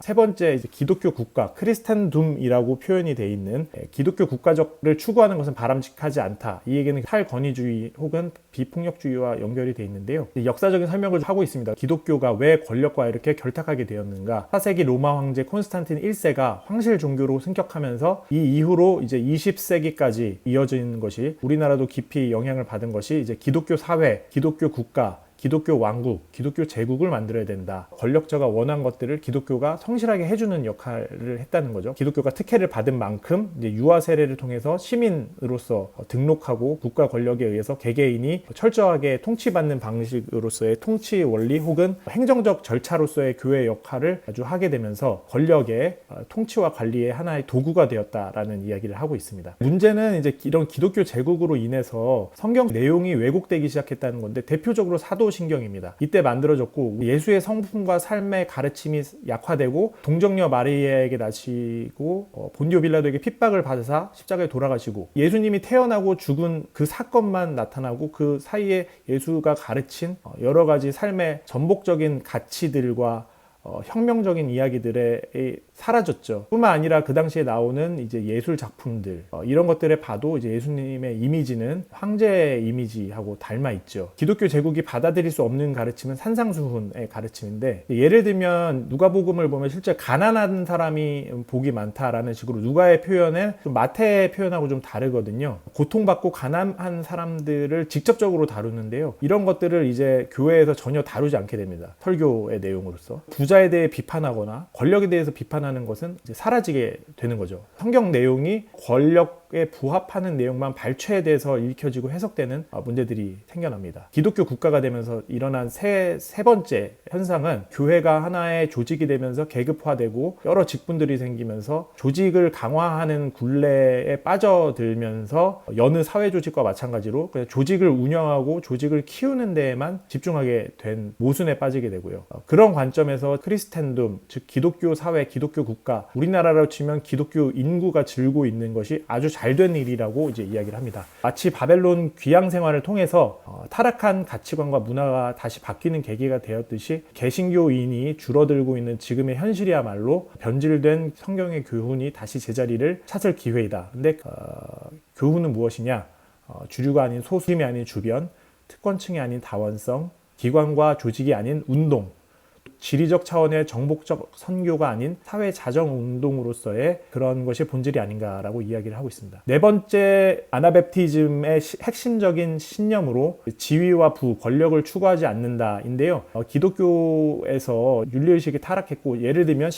세 번째, 이제 기독교 국가, 크리스텐둠이라고 표현이 되어 있는 기독교 국가적을 추구하는 것은 바람직하지 않다. 이 얘기는 탈권위주의 혹은 비폭력주의와 연결이 되어 있는데요. 역사적인 설명을 하고 있습니다. 기독교가 왜 권력과 이렇게 결탁하게 되었는가? 4세기 로마 황제 콘스탄틴 1세가 황실 종교로 승격하면서 이 이후로 이제 20세기까지 이어진 것이, 우리나라도 깊이 영향을 받은 것이 이제 기독교 사회, 기독교 국가, 기독교 왕국, 기독교 제국을 만들어야 된다. 권력자가 원한 것들을 기독교가 성실하게 해주는 역할을 했다는 거죠. 기독교가 특혜를 받은 만큼 이제 유아 세례를 통해서 시민으로서 등록하고 국가 권력에 의해서 개개인이 철저하게 통치받는 방식으로서의 통치 원리 혹은 행정적 절차로서의 교회 역할을 아주 하게 되면서 권력의 통치와 관리의 하나의 도구가 되었다라는 이야기를 하고 있습니다. 문제는 이제 이런 기독교 제국으로 인해서 성경 내용이 왜곡되기 시작했다는 건데, 대표적으로 사도신경입니다. 이때 만들어졌고 예수의 성품과 삶의 가르침이 약화되고 동정녀 마리아에게 나시고 본디오 빌라도에게 핍박을 받으사 십자가에 돌아가시고 예수님이 태어나고 죽은 그 사건만 나타나고 그 사이에 예수가 가르친 여러 가지 삶의 전복적인 가치들과 혁명적인 이야기들에 사라졌죠. 뿐만 아니라 그 당시에 나오는 이제 예술 작품들, 이런 것들에 봐도 이제 예수님의 이미지는 황제의 이미지하고 닮아 있죠. 기독교 제국이 받아들일 수 없는 가르침은 산상수훈의 가르침인데, 예를 들면 누가복음을 보면 실제 가난한 사람이 복이 많다라는 식으로 누가의 표현은 좀 마태의 표현하고 좀 다르거든요. 고통받고 가난한 사람들을 직접적으로 다루는데요. 이런 것들을 이제 교회에서 전혀 다루지 않게 됩니다. 설교의 내용으로서. 부자에 대해 비판하거나 권력에 대해서 비판하는 것은 이제 사라지게 되는 거죠. 성경 내용이 권력에 부합하는 내용만 발췌돼서 읽혀지고 해석되는 문제들이 생겨납니다. 기독교 국가가 되면서 일어난 세 번째 현상은 교회가 하나의 조직이 되면서 계급화되고 여러 직분들이 생기면서 조직을 강화하는 굴레에 빠져들면서 여느 사회 조직과 마찬가지로 그냥 조직을 운영하고 조직을 키우는 데에만 집중하게 된 모순에 빠지게 되고요. 그런 관점에서 크리스텐둠, 즉 기독교 사회, 기독교 국가, 우리나라로 치면 기독교 인구가 즐고 있는 것이 아주 잘된 일이라고 이제 이야기를 합니다. 마치 바벨론 귀양 생활을 통해서 타락한 가치관과 문화가 다시 바뀌는 계기가 되었듯이 개신교인이 줄어들고 있는 지금의 현실이야말로 변질된 성경의 교훈이 다시 제자리를 찾을 기회이다. 근데 교훈은 무엇이냐? 주류가 아닌 소수임이 아닌 주변, 특권층이 아닌 다원성, 기관과 조직이 아닌 운동, 지리적 차원의 정복적 선교가 아닌 사회 자정 운동으로서의 그런 것이 본질이 아닌가라고 이야기를 하고 있습니다. 네 번째, 아나베프티즘의 핵심적인 신념으로 지위와 부, 권력을 추구하지 않는다인데요. 기독교에서 윤리의식이 타락했고, 예를 들면